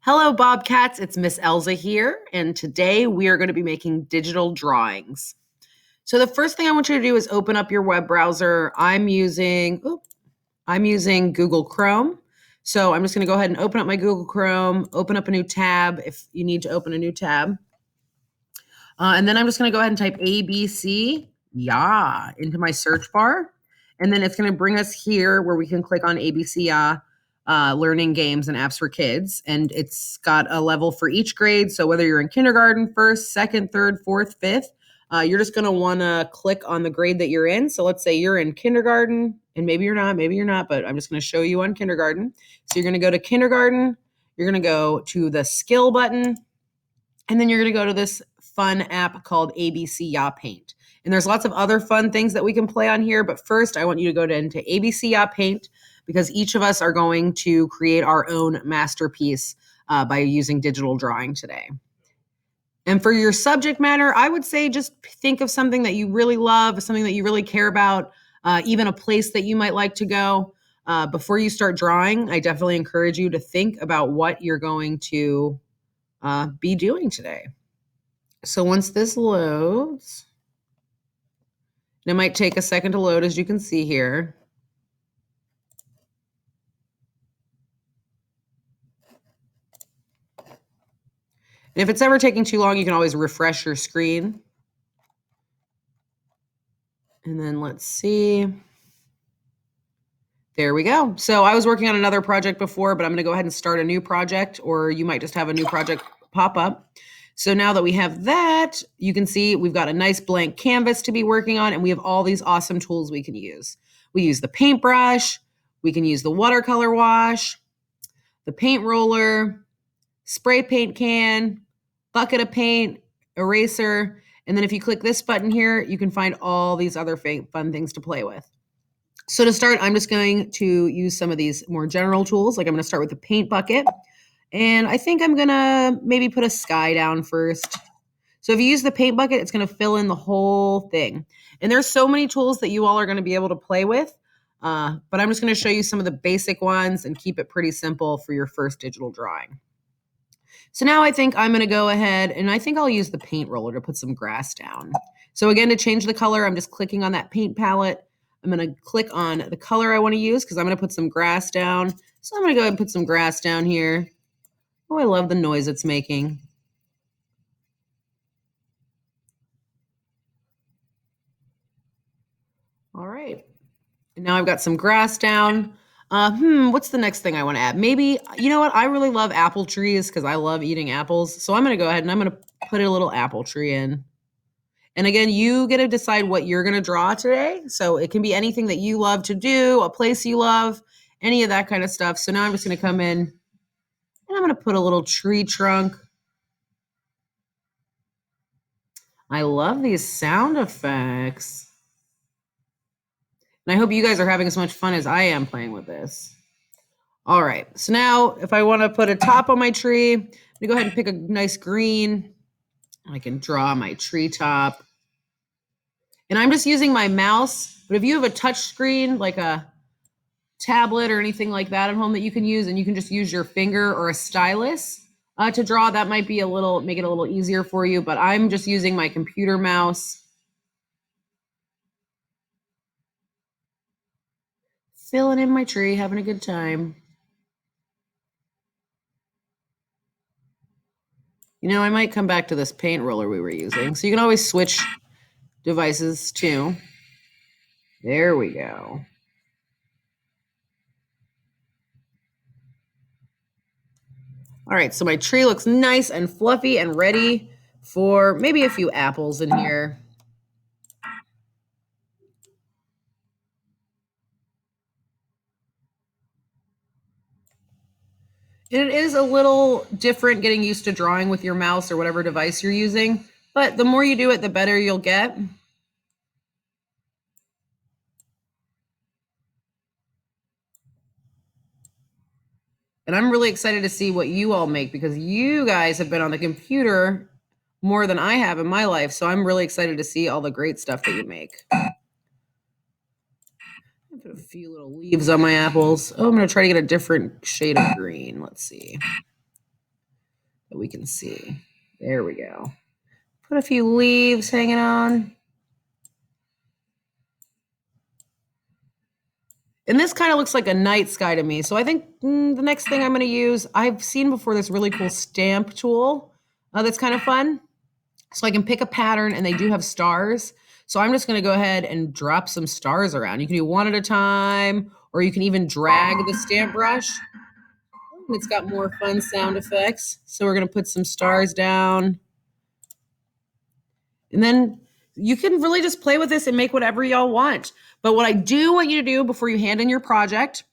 Hello, Bobcats. It's Miss Elza here, and today we are going to be making digital drawings. So the first thing I want you to do is open up your web browser. I'm using Google Chrome. So I'm just going to go ahead and open up my Google Chrome, open up a new tab if you need to open a new tab. And then I'm just going to go ahead and type ABCYA into my search bar. And then it's going to bring us here where we can click on ABCYA. Learning games and apps for kids. And it's got a level for each grade. So whether you're in kindergarten, first, second, third, fourth, fifth, you're just going to want to click on the grade that you're in. So let's say you're in kindergarten, and maybe you're not, but I'm just going to show you on kindergarten. So you're going to go to kindergarten, you're going to go to the skill button, and then you're going to go to this fun app called ABCYA Paint. And there's lots of other fun things that we can play on here. But first, I want you to go into ABCYA Paint because each of us are going to create our own masterpiece by using digital drawing today. And for your subject matter, I would say just think of something that you really love, something that you really care about, even a place that you might like to go. Before you start drawing, I definitely encourage you to think about what you're going to be doing today. So once this loads, and it might take a second to load, as you can see here. And if it's ever taking too long, you can always refresh your screen. And then let's see. There we go. So I was working on another project before, but I'm going to go ahead and start a new project, or you might just have a new project pop up. So now that we have that, you can see we've got a nice blank canvas to be working on, and we have all these awesome tools we can use. We use the paintbrush, we can use the watercolor wash, the paint roller, spray paint can, bucket of paint, eraser, and then if you click this button here, you can find all these other fun things to play with. So to start, I'm just going to use some of these more general tools. Like I'm going to start with the paint bucket. And I think I'm going to maybe put a sky down first. So if you use the paint bucket, it's going to fill in the whole thing. And there's so many tools that you all are going to be able to play with. But I'm just going to show you some of the basic ones and keep it pretty simple for your first digital drawing. So now I think I'm going to go ahead and I think I'll use the paint roller to put some grass down. So again, to change the color, I'm just clicking on that paint palette. I'm going to click on the color I want to use because I'm going to put some grass down. So I'm going to go ahead and put some grass down here. Oh, I love the noise it's making. All right. And now I've got some grass down. What's the next thing I want to add? Maybe, you know what? I really love apple trees because I love eating apples. So I'm going to go ahead and I'm going to put a little apple tree in. And again, you get to decide what you're going to draw today. So it can be anything that you love to do, a place you love, any of that kind of stuff. So now I'm just going to come in and I'm going to put a little tree trunk. I love these sound effects. And I hope you guys are having as much fun as I am playing with this. All right. So now if I want to put a top on my tree, I'm going to go ahead and pick a nice green. I can draw my tree top. And I'm just using my mouse. But if you have a touch screen, like a tablet or anything like that at home that you can use, and you can just use your finger or a stylus to draw, that might be make it a little easier for you. But I'm just using my computer mouse. Filling in my tree, having a good time. You know, I might come back to this paint roller we were using. So you can always switch devices too. There we go. All right, so my tree looks nice and fluffy and ready for maybe a few apples in here. And it is a little different getting used to drawing with your mouse or whatever device you're using, but the more you do it, the better you'll get. And I'm really excited to see what you all make because you guys have been on the computer more than I have in my life. So I'm really excited to see all the great stuff that you make. Put a few little leaves on my apples. Oh, I'm going to try to get a different shade of green. Let's see. that we can see. There we go. Put a few leaves hanging on. And this kind of looks like a night sky to me. So I think the next thing I'm going to use, I've seen before this really cool stamp tool that's kind of fun. So I can pick a pattern and they do have stars. So I'm just going to go ahead and drop some stars around. You can do one at a time, or you can even drag the stamp brush. It's got more fun sound effects. So we're going to put some stars down. And then you can really just play with this and make whatever y'all want. But what I do want you to do before you hand in your project,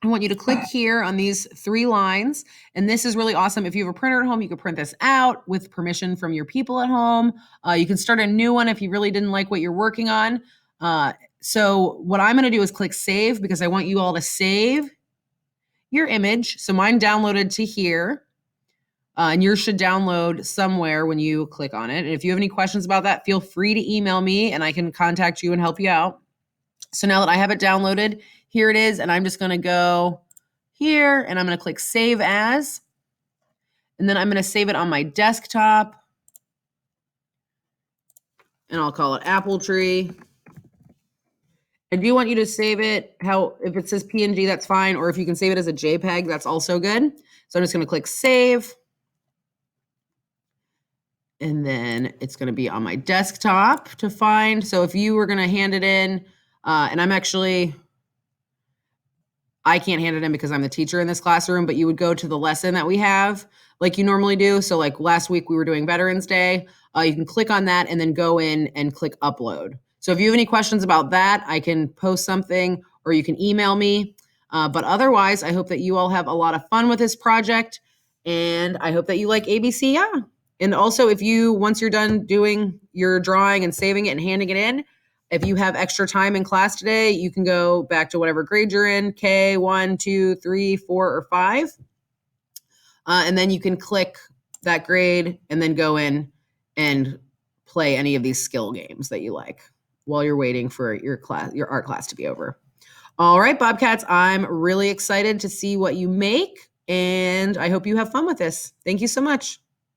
I want you to click here on these 3 lines. And this is really awesome. If you have a printer at home, you can print this out with permission from your people at home. You can start a new one if you really didn't like what you're working on. So what I'm going to do is click save, because I want you all to save your image. So mine downloaded to here. And yours should download somewhere when you click on it. And if you have any questions about that, feel free to email me and I can contact you and help you out. So now that I have it downloaded, here it is. And I'm just going to go here and I'm going to click save as. And then I'm going to save it on my desktop. And I'll call it Apple Tree. I do want you to save it if it says PNG, that's fine. Or if you can save it as a JPEG, that's also good. So I'm just going to click save. And then it's going to be on my desktop to find. So if you were going to hand it in, and I can't hand it in because I'm the teacher in this classroom, but you would go to the lesson that we have like you normally do. So like last week we were doing Veterans Day. You can click on that and then go in and click upload. So if you have any questions about that, I can post something or you can email me. But otherwise, I hope that you all have a lot of fun with this project. And I hope that you like ABCYA. And also, once you're done doing your drawing and saving it and handing it in, if you have extra time in class today, you can go back to whatever grade you're in, K, 1, 2, 3, 4, or 5. And then you can click that grade and then go in and play any of these skill games that you like while you're waiting for your art class to be over. All right, Bobcats, I'm really excited to see what you make, and I hope you have fun with this. Thank you so much.